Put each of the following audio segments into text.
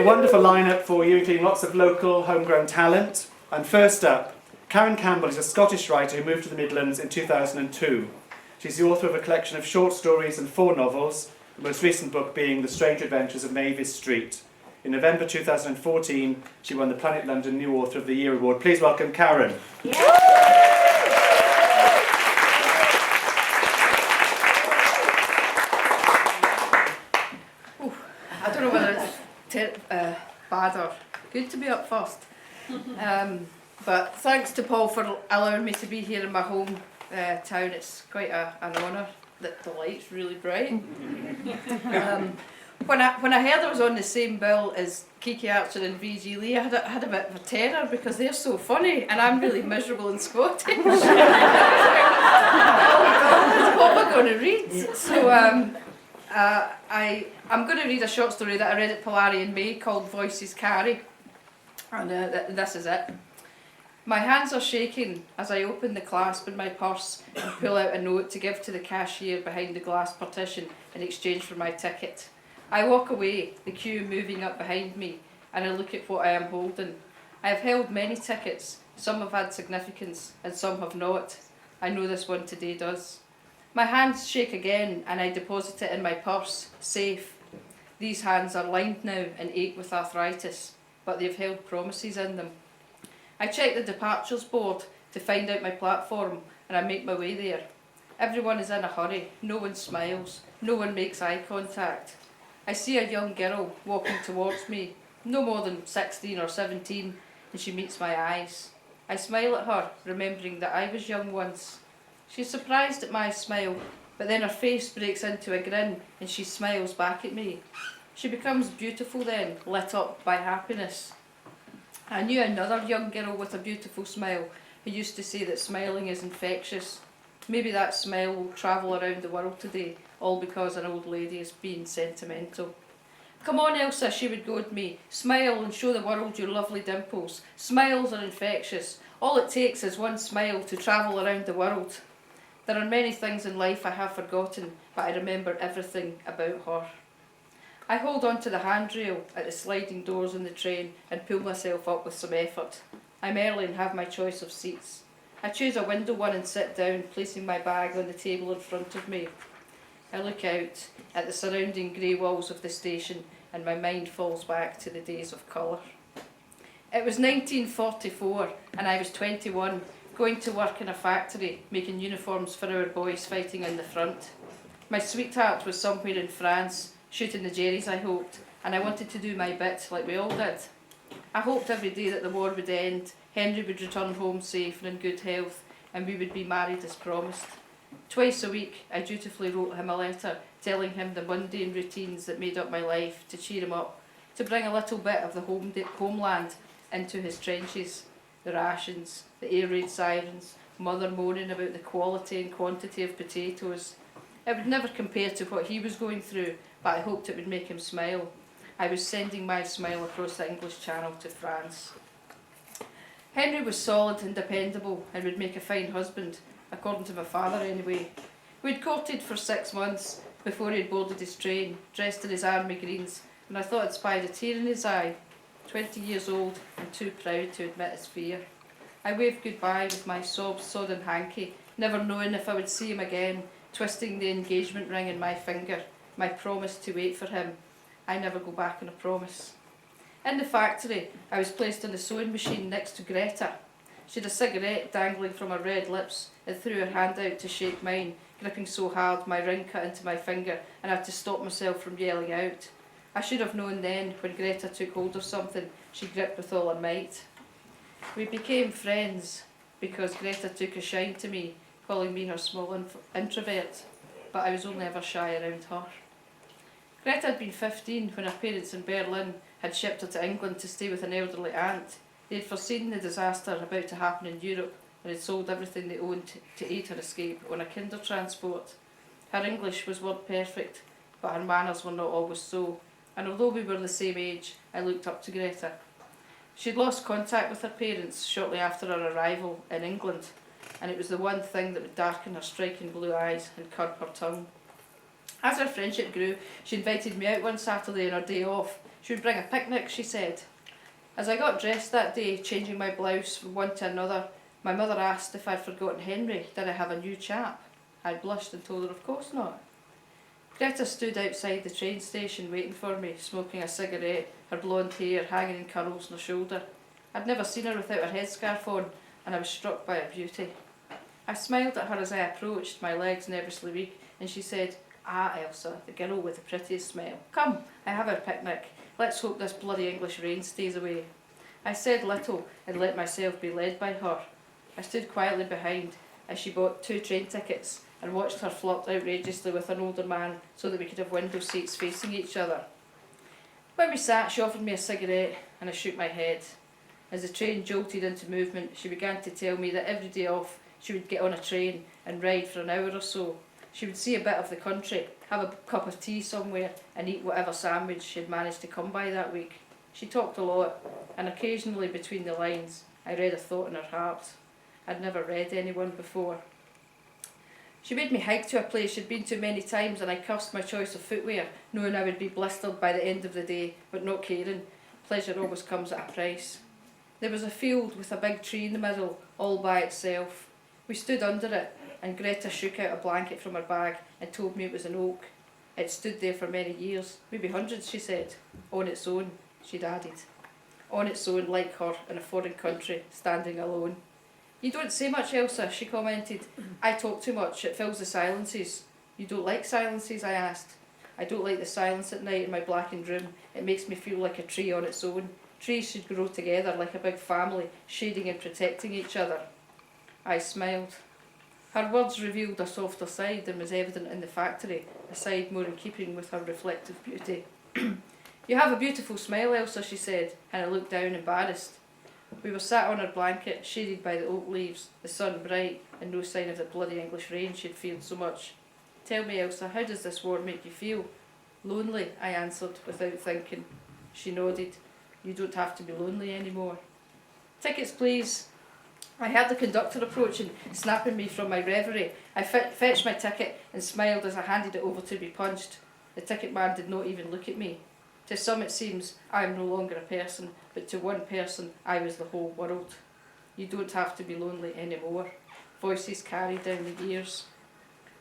a wonderful lineup for you, including lots of local homegrown talent. And first up, Karen Campbell is a Scottish writer who moved to the Midlands in 2002. She's the author of a collection of short stories and 4 novels, the most recent book being The Strange Adventures of Mavis Street. In November 2014, she won the Planet London New Author of the Year award. Please welcome Karen. I don't know whether it's bad or good to be up first. But thanks to Paul for allowing me to be here in my home town. It's quite an honour that the light's really bright. When I heard I was on the same bill as Kiki Archer and VG Lee, I had a bit of a terror because they're so funny and I'm really miserable and Scottish. What am I going to read? So I'm going to read a short story that I read at Polari in May called Voices Carry, and this is it. My hands are shaking as I open the clasp in my purse and pull out a note to give to the cashier behind the glass partition in exchange for my ticket. I walk away, the queue moving up behind me, and I look at what I am holding. I have held many tickets, some have had significance and some have not. I know this one today does. My hands shake again and I deposit it in my purse, safe. These hands are lined now and ache with arthritis, but they've held promises in them. I check the departures board to find out my platform and I make my way there. Everyone is in a hurry, no one smiles, no one makes eye contact. I see a young girl walking towards me, no more than 16 or 17, and she meets my eyes. I smile at her, remembering that I was young once. She's surprised at my smile, but then her face breaks into a grin and she smiles back at me. She becomes beautiful then, lit up by happiness. I knew another young girl with a beautiful smile who used to say that smiling is infectious. Maybe that smile will travel around the world today, all because an old lady is being sentimental. Come on, Elsa, she would goad me. Smile and show the world your lovely dimples. Smiles are infectious. All it takes is one smile to travel around the world. There are many things in life I have forgotten, but I remember everything about her. I hold on to the handrail at the sliding doors in the train and pull myself up with some effort. I'm early and have my choice of seats. I choose a window one and sit down, placing my bag on the table in front of me. I look out at the surrounding grey walls of the station and my mind falls back to the days of colour. It was 1944 and I was 21, going to work in a factory, making uniforms for our boys fighting on the front. My sweetheart was somewhere in France, shooting the Jerrys I hoped, and I wanted to do my bit like we all did. I hoped every day that the war would end, Henry would return home safe and in good health, and we would be married as promised. Twice a week I dutifully wrote him a letter telling him the mundane routines that made up my life, to cheer him up, to bring a little bit of the homeland into his trenches. The rations, the air raid sirens, mother moaning about the quality and quantity of potatoes. It would never compare to what he was going through, but I hoped it would make him smile. I was sending my smile across the English Channel to France. Henry was solid and dependable and would make a fine husband, according to my father anyway. We'd courted for 6 months before he'd boarded his train, dressed in his army greens, and I thought I'd spied a tear in his eye. 20 years old and too proud to admit his fear. I waved goodbye with my sodden hanky, never knowing if I would see him again, twisting the engagement ring in my finger, my promise to wait for him. I never go back on a promise. In the factory, I was placed on the sewing machine next to Greta. She had a cigarette dangling from her red lips and threw her hand out to shake mine, gripping so hard my ring cut into my finger and I had to stop myself from yelling out. I should have known then, when Greta took hold of something, she gripped with all her might. We became friends because Greta took a shine to me, calling me her small introvert, but I was only ever shy around her. Greta had been 15 when her parents in Berlin had shipped her to England to stay with an elderly aunt. They had foreseen the disaster about to happen in Europe and had sold everything they owned to aid her escape on a kinder transport. Her English was word perfect, but her manners were not always so, and although we were the same age, I looked up to Greta. She'd lost contact with her parents shortly after her arrival in England, and it was the one thing that would darken her striking blue eyes and curb her tongue. As our friendship grew, she invited me out one Saturday on her day off. She would bring a picnic, she said. As I got dressed that day, changing my blouse from one to another, my mother asked if I'd forgotten Henry. Did I have a new chap? I blushed and told her of course not. Greta stood outside the train station waiting for me, smoking a cigarette, her blonde hair hanging in curls on her shoulder. I'd never seen her without her headscarf on, and I was struck by her beauty. I smiled at her as I approached, my legs nervously weak, and she said, "Ah, Elsa, the girl with the prettiest smile. Come, I have our picnic. Let's hope this bloody English rain stays away." I said little and let myself be led by her. I stood quietly behind as she bought 2 train tickets and watched her flirt outrageously with an older man so that we could have window seats facing each other. When we sat, she offered me a cigarette and I shook my head. As the train jolted into movement, she began to tell me that every day off she would get on a train and ride for an hour or so. She would see a bit of the country, have a cup of tea somewhere and eat whatever sandwich she had managed to come by that week. She talked a lot, and occasionally between the lines I read a thought in her heart. I'd never read anyone before. She made me hike to a place she'd been to many times, and I cursed my choice of footwear, knowing I would be blistered by the end of the day, but not caring. Pleasure always comes at a price. There was a field with a big tree in the middle, all by itself. We stood under it, and Greta shook out a blanket from her bag and told me it was an oak. It stood there for many years, maybe hundreds, she said. On its own, she'd added. On its own, like her, in a foreign country, standing alone. "You don't say much, Elsa," she commented. "I talk too much, it fills the silences." "You don't like silences?" I asked. "I don't like the silence at night in my blackened room. It makes me feel like a tree on its own. Trees should grow together like a big family, shading and protecting each other." I smiled. Her words revealed a softer side than was evident in the factory, a side more in keeping with her reflective beauty. "You have a beautiful smile, Elsa," she said, and I looked down embarrassed. We were sat on her blanket, shaded by the oak leaves, the sun bright, and no sign of the bloody English rain she had feared so much. "Tell me, Elsa, how does this war make you feel?" "Lonely," I answered, without thinking. She nodded. "You don't have to be lonely anymore." "Tickets, please." I heard the conductor approaching, snapping me from my reverie. I fetched my ticket and smiled as I handed it over to be punched. The ticket man did not even look at me. To some it seems I am no longer a person, but to one person I was the whole world. You don't have to be lonely anymore. Voices carried down the years.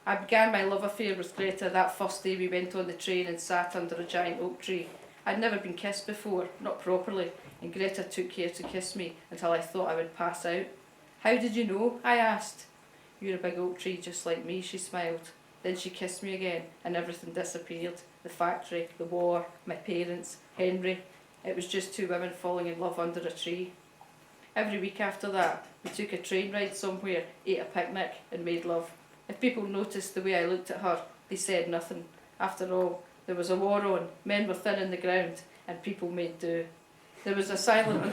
I began my love affair with Greta that first day we went on the train and sat under a giant oak tree. I'd never been kissed before, not properly, and Greta took care to kiss me until I thought I would pass out. "How did you know?" I asked. "You're a big oak tree just like me," she smiled. Then she kissed me again and everything disappeared. The factory, the war, my parents, Henry. It was just 2 women falling in love under a tree. Every week after that, we took a train ride somewhere, ate a picnic and made love. If people noticed the way I looked at her, they said nothing. After all, there was a war on, men were thin in the ground, and people made do. There was a silent...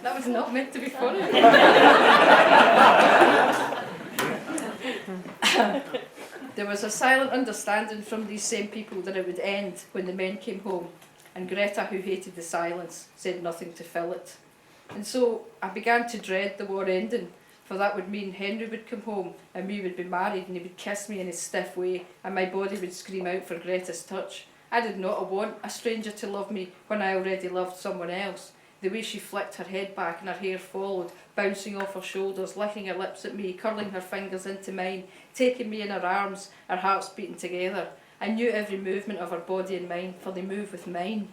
That was not meant to be funny. There was a silent understanding from these same people that it would end when the men came home, and Greta, who hated the silence, said nothing to fill it. And so I began to dread the war ending, for that would mean Henry would come home and we would be married and he would kiss me in his stiff way and my body would scream out for Greta's touch. I did not want a stranger to love me when I already loved someone else. The way she flicked her head back and her hair followed, bouncing off her shoulders, licking her lips at me, curling her fingers into mine, taking me in her arms, our hearts beating together. I knew every movement of her body and mind, for they move with mine.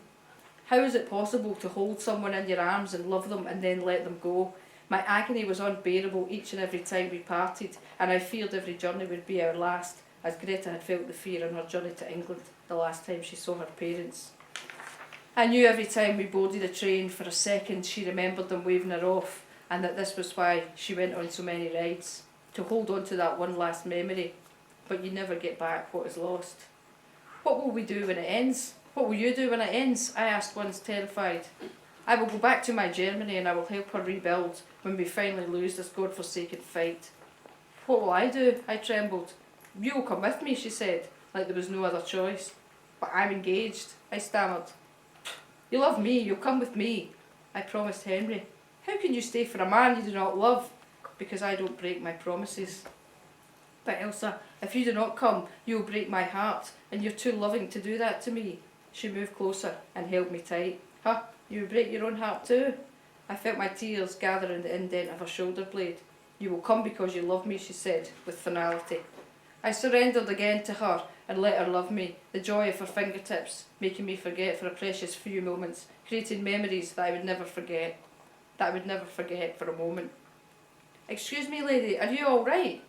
How is it possible to hold someone in your arms and love them and then let them go? My agony was unbearable each and every time we parted, and I feared every journey would be our last, as Greta had felt the fear on her journey to England the last time she saw her parents. I knew every time we boarded a train for a second she remembered them waving her off, and that this was why she went on so many rides, to hold on to that one last memory. But you never get back what is lost. What will we do when it ends? What will you do when it ends? I asked once, terrified. I will go back to my Germany and I will help her rebuild when we finally lose this godforsaken fight. What will I do? I trembled. You will come with me, she said, like there was no other choice. But I'm engaged, I stammered. You love me, you'll come with me. I promised Henry. How can you stay for a man you do not love? Because I don't break my promises. But Elsa, if you do not come, you will break my heart, and you're too loving to do that to me. She moved closer and held me tight. Huh? You would break your own heart too? I felt my tears gather in the indent of her shoulder blade. You will come because you love me, she said, with finality. I surrendered again to her and let her love me, the joy of her fingertips, making me forget for a precious few moments, creating memories that I would never forget. For a moment. Excuse me, lady, are you all right?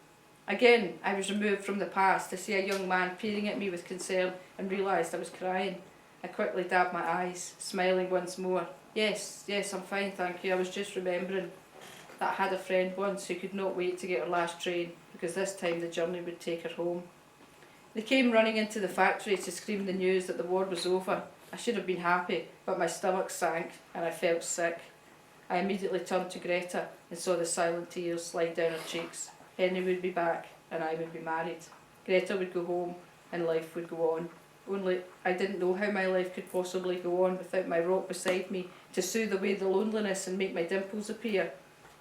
Again, I was removed from the past to see a young man peering at me with concern and realised I was crying. I quickly dabbed my eyes, smiling once more. Yes, I'm fine, thank you. I was just remembering that I had a friend once who could not wait to get her last train because this time the journey would take her home. They came running into the factory to scream the news that the war was over. I should have been happy, but my stomach sank and I felt sick. I immediately turned to Greta and saw the silent tears slide down her cheeks. Henry would be back and I would be married. Greta would go home and life would go on. Only I didn't know how my life could possibly go on without my rock beside me to soothe away the loneliness and make my dimples appear.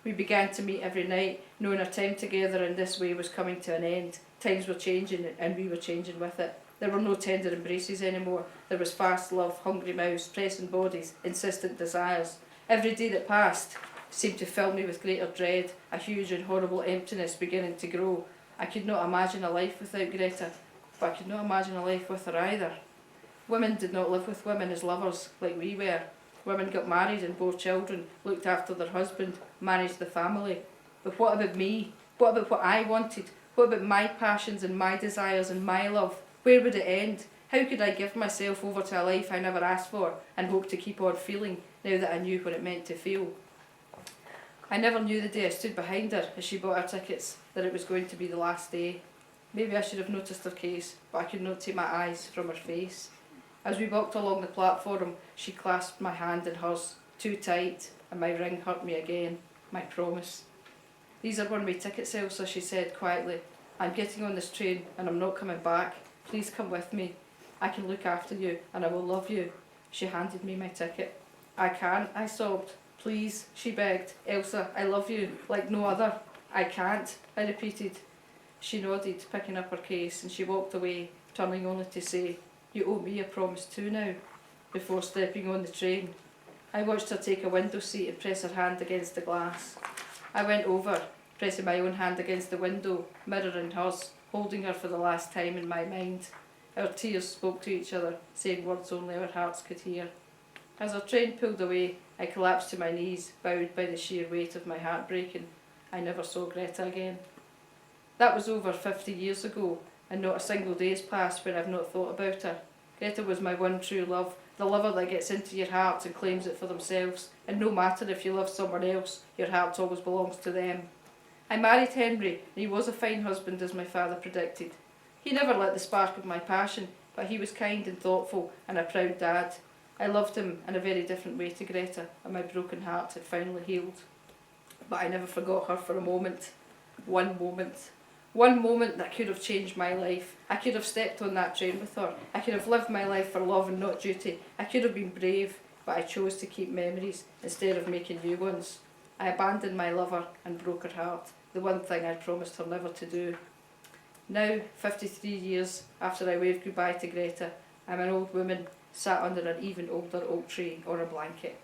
We began to meet every night, knowing our time together in this way was coming to an end. Times were changing and we were changing with it. There were no tender embraces anymore. There was fast love, hungry mouths, pressing bodies, insistent desires. Every day that passed seemed to fill me with greater dread, a huge and horrible emptiness beginning to grow. I could not imagine a life without Greta, but I could not imagine a life with her either. Women did not live with women as lovers like we were. Women got married and bore children, looked after their husband, managed the family. But what about me? What about what I wanted? What about my passions and my desires and my love? Where would it end? How could I give myself over to a life I never asked for and hope to keep on feeling now that I knew what it meant to feel? I never knew the day I stood behind her as she bought her tickets that it was going to be the last day. Maybe I should have noticed her case, but I could not take my eyes from her face. As we walked along the platform, she clasped my hand in hers, too tight, and my ring hurt me again. My promise. These are one-way tickets, Elsa, she said quietly. I'm getting on this train and I'm not coming back. Please come with me. I can look after you and I will love you. She handed me my ticket. I can't, I sobbed. Please, she begged. Elsa, I love you like no other. I can't, I repeated. She nodded, picking up her case, and she walked away, turning only to say, You owe me a promise too now, before stepping on the train. I watched her take a window seat and press her hand against the glass. I went over, pressing my own hand against the window, mirroring hers, holding her for the last time in my mind. Our tears spoke to each other, saying words only our hearts could hear. As our train pulled away, I collapsed to my knees, bowed by the sheer weight of my heart breaking. I never saw Greta again. That was over 50 years ago, and not a single day has passed when I've not thought about her. Greta was my one true love, the lover that gets into your heart and claims it for themselves, and no matter if you love someone else, your heart always belongs to them. I married Henry, and he was a fine husband as my father predicted. He never lit the spark of my passion, but he was kind and thoughtful and a proud dad. I loved him in a very different way to Greta, and my broken heart had finally healed. But I never forgot her for a moment. One moment. One moment that could have changed my life. I could have stepped on that train with her. I could have lived my life for love and not duty. I could have been brave, but I chose to keep memories instead of making new ones. I abandoned my lover and broke her heart, the one thing I promised her never to do. Now, 53 years after I waved goodbye to Greta, I'm an old woman sat under an even older oak tree on a blanket.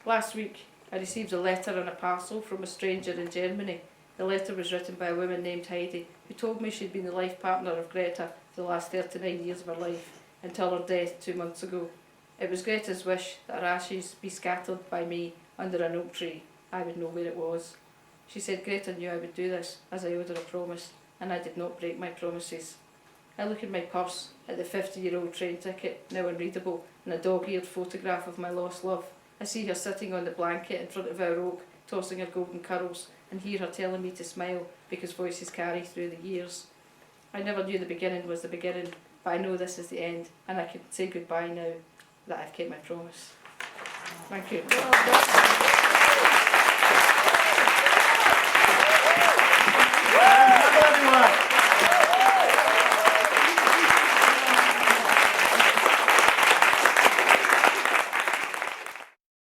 Last week, I received a letter and a parcel from a stranger in Germany. The letter was written by a woman named Heidi, who told me she'd been the life partner of Greta for the last 39 years of her life, until her death 2 months ago. It was Greta's wish that her ashes be scattered by me under an oak tree. I would know where it was. She said Greta knew I would do this, as I owed her a promise, and I did not break my promises. I look in my purse at the 50-year-old train ticket, now unreadable, and a dog-eared photograph of my lost love. I see her sitting on the blanket in front of our oak, tossing her golden curls, and hear her telling me to smile because voices carry through the years. I never knew the beginning was the beginning, but I know this is the end, and I can say goodbye now that I've kept my promise. Thank you.